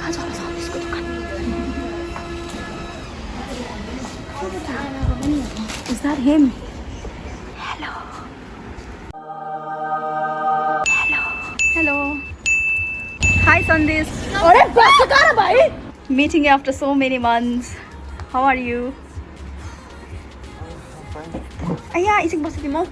Is that him? Hello. Hello. Hello. Hi Sandesh. Meeting after so many months. How are you? Yeah, ising basta mo.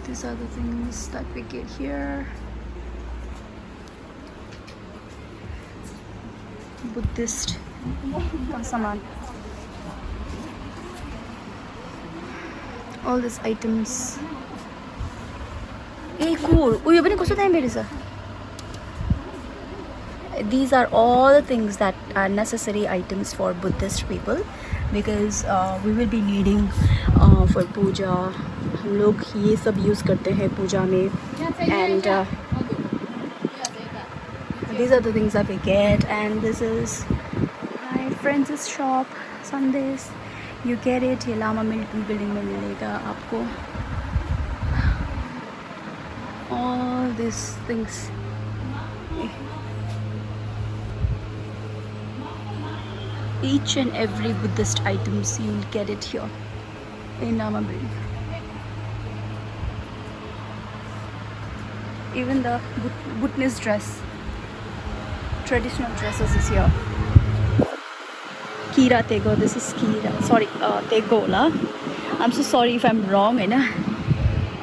These are the things that we get here. Buddhist saman. All these items. Hey, cool. Oh, you have any questions? These are all the things that are necessary items for Buddhist people because we will be needing for puja. हम लोग ये सब use करते हैं पूजा में and these are the things that we get and this is my friend's shop Sundays. You get it. ये Lama building में मिलेगा आपको. All these things. Each and every Buddhist items you will get it here in Lama building. Even the Bhutanese dress, traditional dresses is here. Kira Tego, this is Kira. Sorry, Tegola. I'm so sorry if I'm wrong, you know.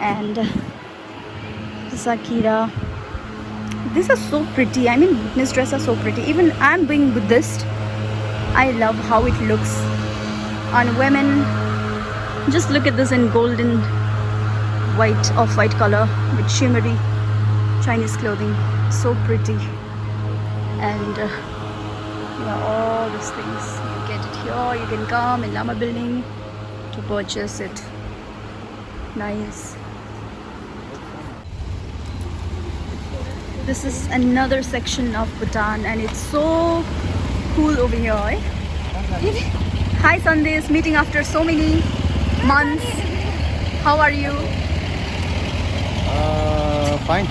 And this is Kira. These are so pretty. I mean, Bhutanese dresses are so pretty. Even I'm being Buddhist, I love how it looks on women. Just look at this in golden, white, off-white color with shimmery Chinese clothing. So pretty. And all these things. You get it here. You can come in Lama building to purchase it. Nice. This is another section of Bhutan and it's so cool over here. Eh? Hi Sandesh, meeting after so many months. How are you? Fine.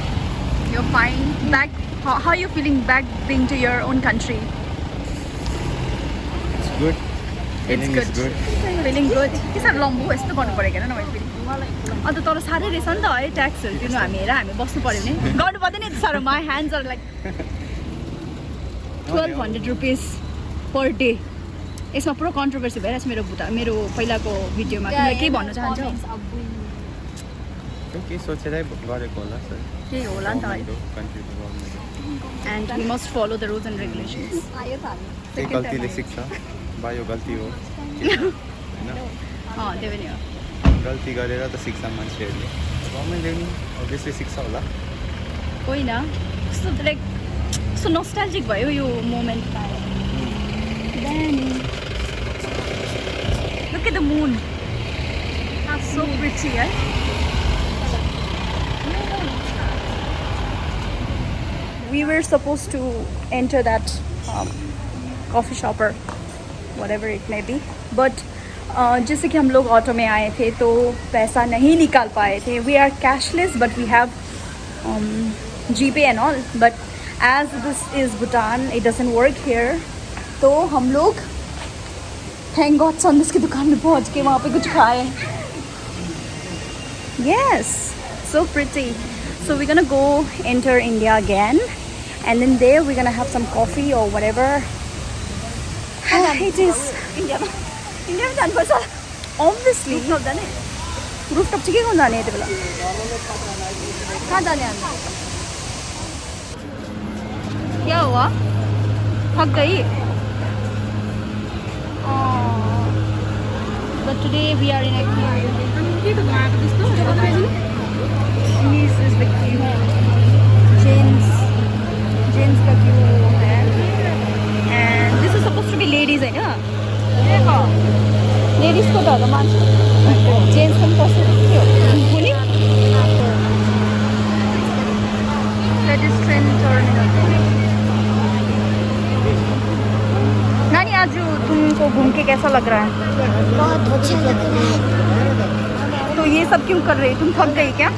You're fine. Back. How are you feeling back being to your own country? It's good. Feeling It's is good. Feeling good. This is long book. यस्तो गर्नु परेको हैन मैले फेरि. अन्त तर साह्रै रहेछ नि त है ट्याक्सहरु तिर्नु हामी बस्नु पर्यो भने गर्नु पर्दैन नि साह्रो. My hands are like 1200 rupees per day. यसमा पुरो कन्ट्रोभर्सी भइरहेछ मेरो पहिलाको भिडियोमा. तिमीले के भन्न चाहन्छौ? के सोचेरै गरेको होला सर. के होला नि त है. And we must follow the rules and regulations. के गल्तीले सिक्छ. बा यो गल्ती हो. हैन? त्यो पनि हो. गल्ती गरेर त सिक्छ मान्छेहरूले. गभर्नमेन्टले नि अभियसली सिक्छ होला. होइन. कस्तो लाइक so nostalgic भयो यो moment. Look at the moon. That's so pretty, eh? We were supposed to enter that coffee shop or whatever it may be, but जैसे कि हम लोग ऑटो में आए थे तो पैसा नहीं निकाल पाए थे. We are cashless but we have GPay and all, but as this is Bhutan, it doesn't work here. तो हम लोग thank God संदेश की दुकान में पहुंच के वहाँ पे कुछ खाए. Yes, so pretty. So we're gonna go enter India again, and then there we're gonna have some coffee or whatever. It is India में जानु पर्छ. Obviously. Rooftop चाहिँ के गर्नु जाने यति बेला? कहाँ जाने हामी? क्या हुआ? थक गई? But today we are in a queue. This is the queue. James का queue है. And this is supposed to be ladies, है ना? Ladies को तो मान. James का possible क्यों? बोली? Pedestrian terminal. नानी आजू, तुमको घूम के कैसा लग रहा है? बहुत अच्छा लग रहा है। तो ये सब क्यों कर रही? तुम थक गई क्या?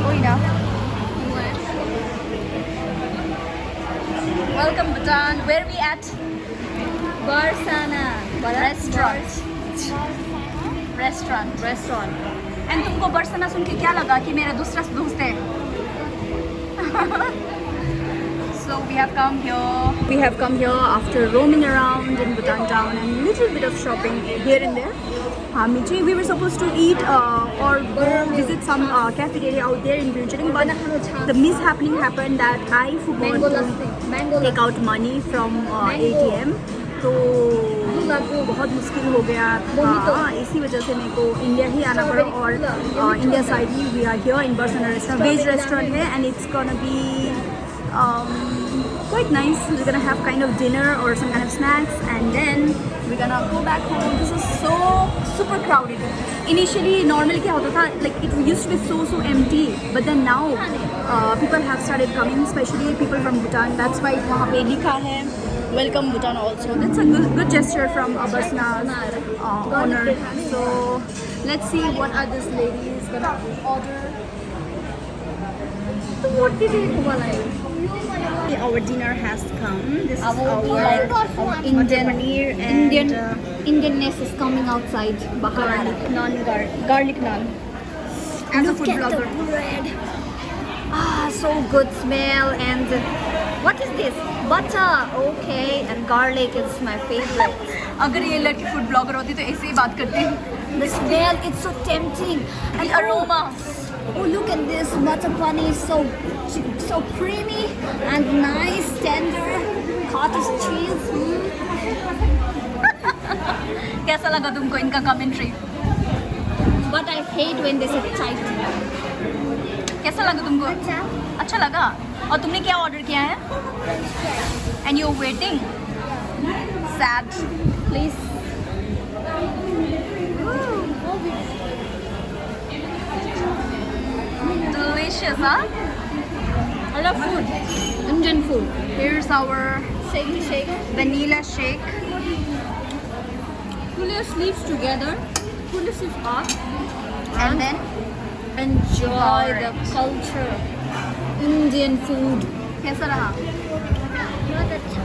कोई ना। Welcome Bhutan. Where we at? Barsana. Restaurant. And तुमको बरसाना सुन के क्या लगा कि मेरा दूसरा दोस्त है? So we have come here. We have come here after roaming around in Bhutan town and little bit of shopping here and there. Michi, we were supposed to eat or go visit some cafeteria out there in Bhutan, but the mishappening happened that I forgot to take out money from ATM. तो बहुत मुश्किल हो गया था, इसी वजह से मेरे को इंडिया ही आना पड़ा और इंडिया साइड ही we are here in Barsana restaurant, veg restaurant है and it's gonna be quite nice. We're gonna have kind of dinner or some kind of snacks and then we're gonna go back home. This is so super crowded. Initially normally क्या होता था, like it used to be so empty, but then now people have started coming, especially people from Bhutan. That's why वहाँ पे लिखा है welcome Bhutan also. That's a good gesture from Barsana's owner. So let's see what are this ladies gonna order. So what did you like? Our dinner has come. This is our Indian paneer and Indianness is coming outside. garlic naan. As a food blogger. Bread. So good smell. And what is this? Butter. Okay, and garlic is my favorite. अगर ये लड़की food blogger होती तो ऐसे ही बात करती. The smell, it's so tempting. And aroma. Oh, look at this butter paneer is so creamy and nice, tender. Cottage cheese. कैसा लगा तुमको इनका commentary? But I hate when they say tight. कैसा लगा तुमको? अच्छा लगा. और तुमने क्या ऑर्डर किया है? And you're waiting? Sad. Please. Delicious, huh? I love food. Indian food. Here's our Shake. vanilla shake. Pull your sleeves together. Pull your sleeves up. And then Enjoy the Alright. culture. Indian food. कैसा रहा? बहुत अच्छा.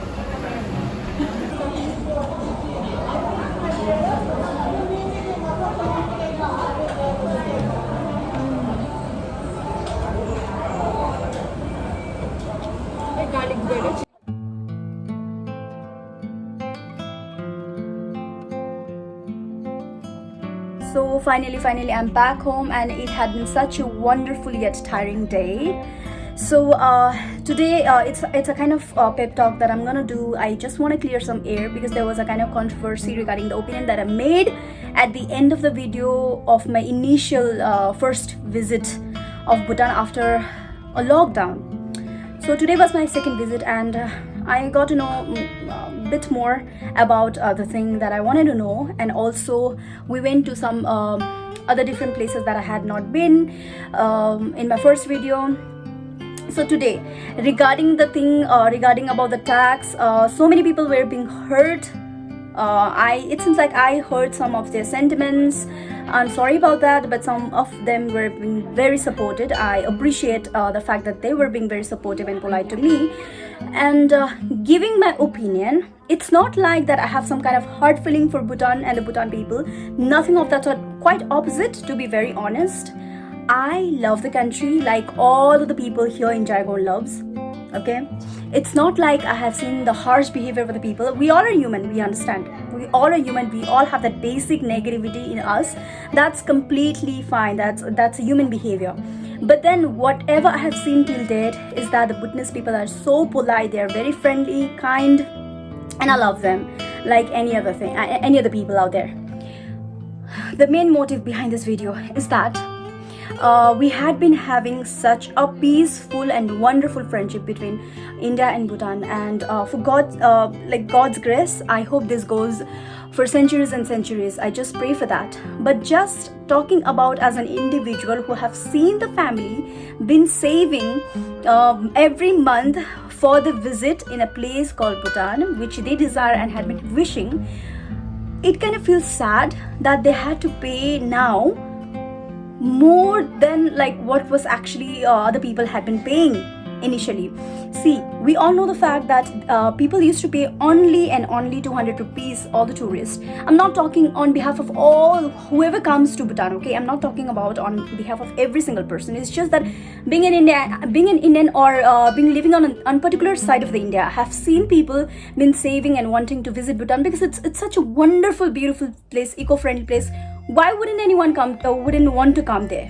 Garlic bread. So finally I'm back home and it had been such a wonderful yet tiring day. So today it's a kind of pep talk that I'm gonna do. I just want to clear some air because there was a kind of controversy regarding the opinion that I made at the end of the video of my initial first visit of Bhutan after a lockdown. So today was my second visit and I got to know a bit more about the thing that I wanted to know, and also we went to some other different places that I had not been in my first video. So today, regarding the thing regarding about the tax, so many people were being hurt. It seems like I heard some of their sentiments. I'm sorry about that, but some of them were being very supported. I appreciate the fact that they were being very supportive and polite to me and giving my opinion. It's not like that I have some kind of hard feeling for Bhutan and the Bhutan people. Nothing of that sort. Quite opposite, to be very honest. I love the country like all of the people here in Jargon loves. Okay, it's not like I have seen the harsh behavior of the people. We all are human, we understand. We all are human, we all have that basic negativity in us. That's completely fine, that's a human behavior. But then whatever I have seen till date is that the Bhutanese people are so polite, they are very friendly, kind, and I love them like any other thing, any other people out there. The main motive behind this video is that we had been having such a peaceful and wonderful friendship between India and Bhutan, and for God's grace, I hope this goes for centuries and centuries. I just pray for that. But just talking about as an individual who have seen the family been saving every month further visit in a place called Bhutan, which they desire and had been wishing, it kind of feels sad that they had to pay now more than like what was actually other people had been paying initially. See, we all know the fact that people used to pay only and only 200 rupees, all the tourists. I'm not talking on behalf of all whoever comes to Bhutan, okay? I'm not talking about on behalf of every single person. It's just that being an Indian or being living on particular side of the India, I have seen people been saving and wanting to visit Bhutan because it's such a wonderful, beautiful place, eco-friendly place. Why wouldn't anyone wouldn't want to come there?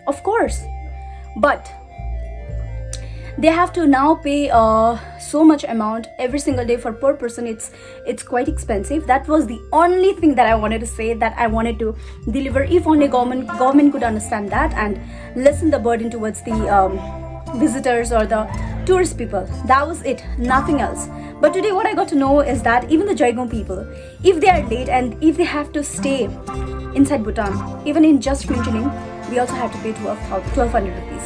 Of course, but they have to now pay so much amount every single day for per person. It's quite expensive. That was the only thing that I wanted to say, that I wanted to deliver. If only government could understand that and lessen the burden towards the visitors or the tourist people. That was it, nothing else. But today what I got to know is that even the Jaigong people, if they are late and if they have to stay inside Bhutan, even in just functioning, we also have to pay 1200 rupees.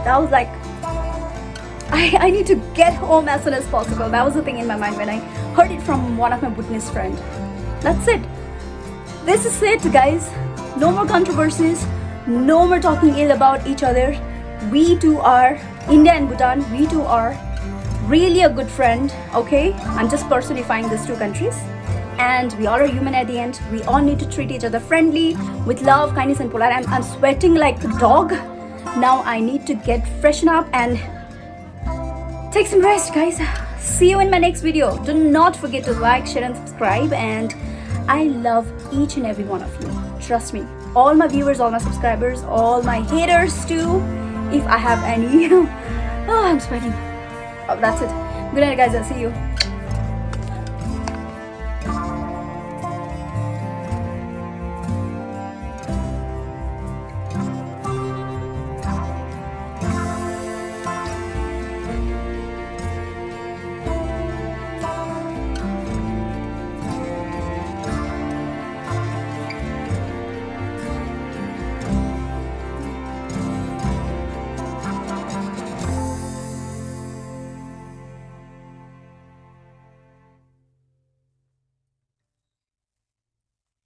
That was like, I need to get home as soon as possible. That was the thing in my mind when I heard it from one of my Bhutanese friends. That's it. This is it, guys. No more controversies. No more talking ill about each other. We two are, India and Bhutan, we two are really a good friend, okay? I'm just personifying these two countries. And we all are human at the end. We all need to treat each other friendly, with love, kindness and polite. I'm sweating like a dog. Now I need to get freshen up and take some rest, guys. See you in my next video. Do not forget to like, share and subscribe. And I love each and every one of you. Trust me. All my viewers, all my subscribers, all my haters too, if I have any. Oh, I'm sweating. Oh, that's it. Good night, guys. I'll see you.